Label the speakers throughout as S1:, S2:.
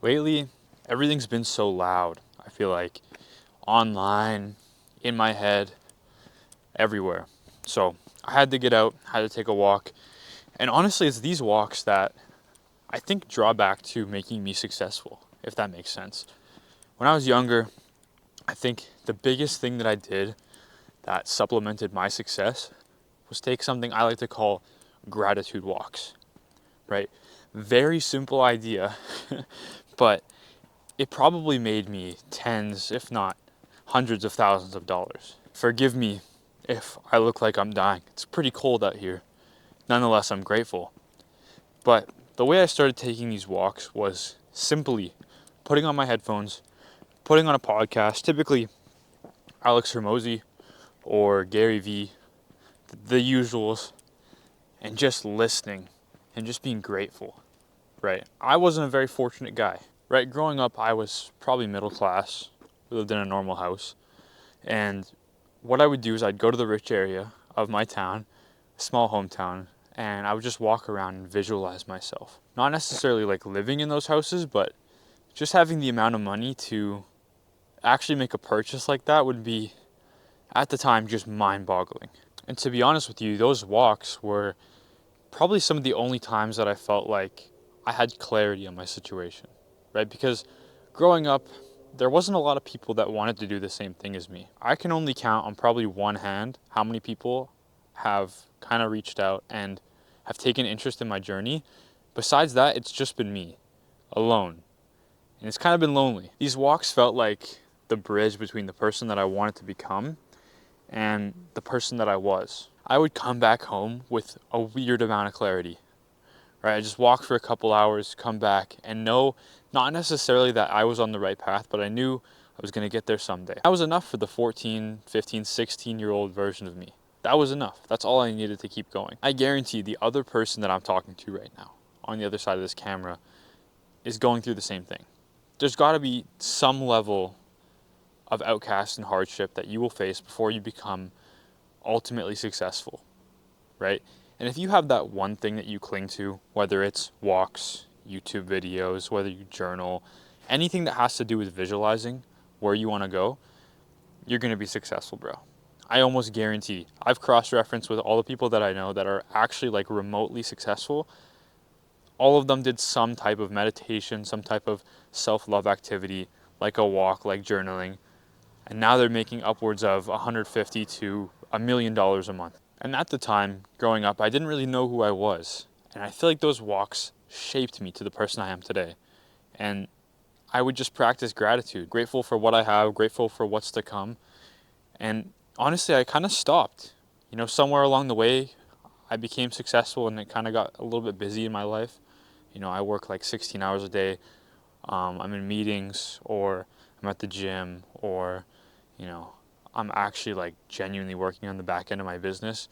S1: Lately, everything's been so loud. I feel like online, in my head, everywhere. So I had to get out, had to take a walk. And honestly, it's these walks that I think draw back to making me successful, if that makes sense. When I was younger, I think the biggest thing that I did that supplemented my success was take something I like to call gratitude walks, right? Very simple idea, but it probably made me tens, if not hundreds of thousands of dollars. Forgive me if I look like I'm dying. It's pretty cold out here. Nonetheless, I'm grateful. But the way I started taking these walks was simply putting on my headphones, putting on a podcast, typically Alex Hermosi or Gary Vee, the usuals, and just listening and just being grateful, right? I wasn't a very fortunate guy, right? Growing up, I was probably middle class. We lived in a normal house. And what I would do is I'd go to the rich area of my town, small hometown, and I would just walk around and visualize myself. Not necessarily like living in those houses, but just having the amount of money to actually make a purchase like that would be, at the time, just mind-boggling. And to be honest with you, those walks were probably some of the only times that I felt like I had clarity on my situation, right? Because growing up, there wasn't a lot of people that wanted to do the same thing as me. I can only count on probably one hand how many people have kind of reached out and have taken interest in my journey. Besides that, it's just been me, alone. And it's kind of been lonely. These walks felt like the bridge between the person that I wanted to become and the person that I was. I would come back home with a weird amount of clarity, right? I just walk for a couple hours, come back, and know not necessarily that I was on the right path, but I knew I was going to get there someday. That was enough for the 14, 15, 16-year-old version of me. That was enough. That's all I needed to keep going. I guarantee the other person that I'm talking to right now, on the other side of this camera, is going through the same thing. There's got to be some level of outcast and hardship that you will face before you become ultimately successful, right? And if you have that one thing that you cling to, whether it's walks, YouTube videos, whether you journal, anything that has to do with visualizing where you want to go, you're going to be successful, bro. I almost guarantee. I've cross-referenced with all the people that I know that are actually like remotely successful. All of them did some type of meditation, some type of self-love activity, like a walk, like journaling, and now they're making upwards of $150 to $1 million a month. And at the time, growing up, I didn't really know who I was. And I feel like those walks shaped me to the person I am today. And I would just practice gratitude, grateful for what I have, grateful for what's to come. And honestly, I kind of stopped. Somewhere along the way, I became successful and it kind of got a little bit busy in my life. I work like 16 hours a day. I'm in meetings, or I'm at the gym, or you know, I'm actually like genuinely working on the back end of my business.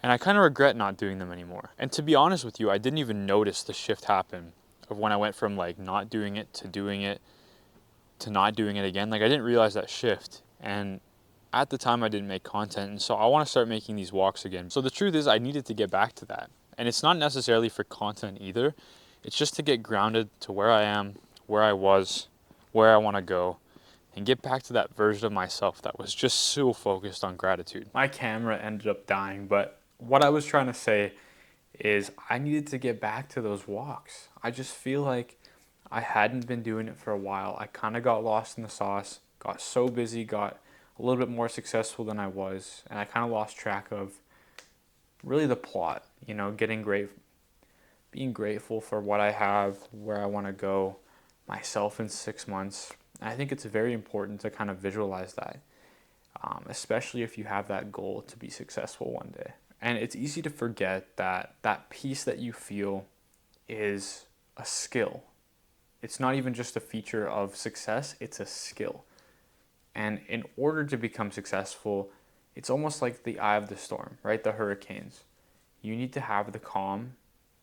S1: And I kind of regret not doing them anymore. And to be honest with you, I didn't even notice the shift happen of when I went from like not doing it to doing it to not doing it again. Like I didn't realize that shift. And at the time I didn't make content. And so I want to start making these walks again. So the truth is I needed to get back to that. And it's not necessarily for content either. It's just to get grounded to where I am, where I was, where I want to go, and get back to that version of myself that was just so focused on gratitude. My camera ended up dying, but what I was trying to say is I needed to get back to those walks. I just feel like I hadn't been doing it for a while. I kind of got lost in the sauce, got so busy, got a little bit more successful than I was, and I kind of lost track of really the plot, being grateful for what I have, where I want to go, myself in 6 months. And I think it's very important to kind of visualize that, especially if you have that goal to be successful one day. And it's easy to forget that that peace that you feel is a skill. It's not even just a feature of success, it's a skill. And in order to become successful, it's almost like the eye of the storm, right? The hurricanes. You need to have the calm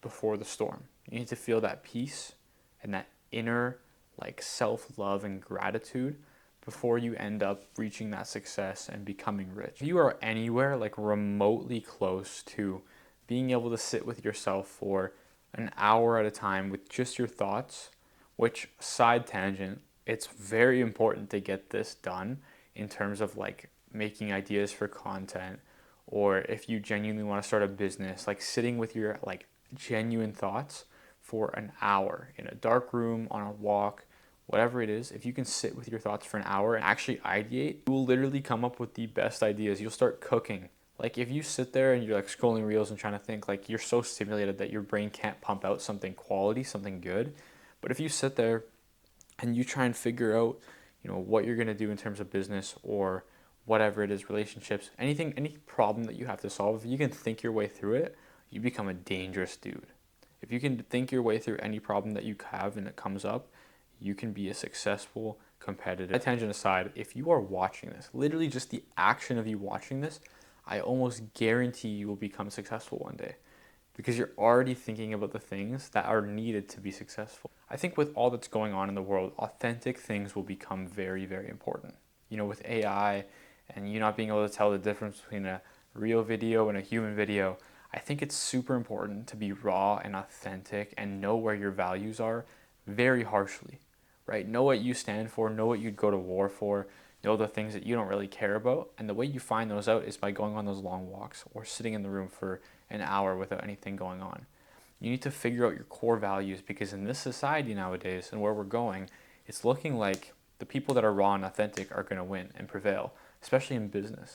S1: before the storm. You need to feel that peace and that inner like self-love and gratitude before you end up reaching that success and becoming rich. If you are anywhere like remotely close to being able to sit with yourself for an hour at a time with just your thoughts, which, side tangent, it's very important to get this done in terms of like making ideas for content, or if you genuinely want to start a business, like sitting with your like genuine thoughts for an hour in a dark room, on a walk, whatever it is. If you can sit with your thoughts for an hour and actually ideate, you will literally come up with the best ideas. You'll start cooking. Like if you sit there and you're like scrolling reels and trying to think, like you're so stimulated that your brain can't pump out something quality, something good. But if you sit there and you try and figure out, what you're going to do in terms of business or whatever it is, relationships, anything, any problem that you have to solve, if you can think your way through it, you become a dangerous dude. If you can think your way through any problem that you have and it comes up, you can be a successful competitor. Tangent aside, if you are watching this, literally just the action of you watching this, I almost guarantee you will become successful one day, because you're already thinking about the things that are needed to be successful. I think with all that's going on in the world, authentic things will become very, very important. With AI and you not being able to tell the difference between a real video and a human video, I think it's super important to be raw and authentic and know where your values are very harshly, right? Know what you stand for, know what you'd go to war for, know the things that you don't really care about. And the way you find those out is by going on those long walks or sitting in the room for an hour without anything going on. You need to figure out your core values, because in this society nowadays and where we're going, it's looking like the people that are raw and authentic are going to win and prevail, especially in business.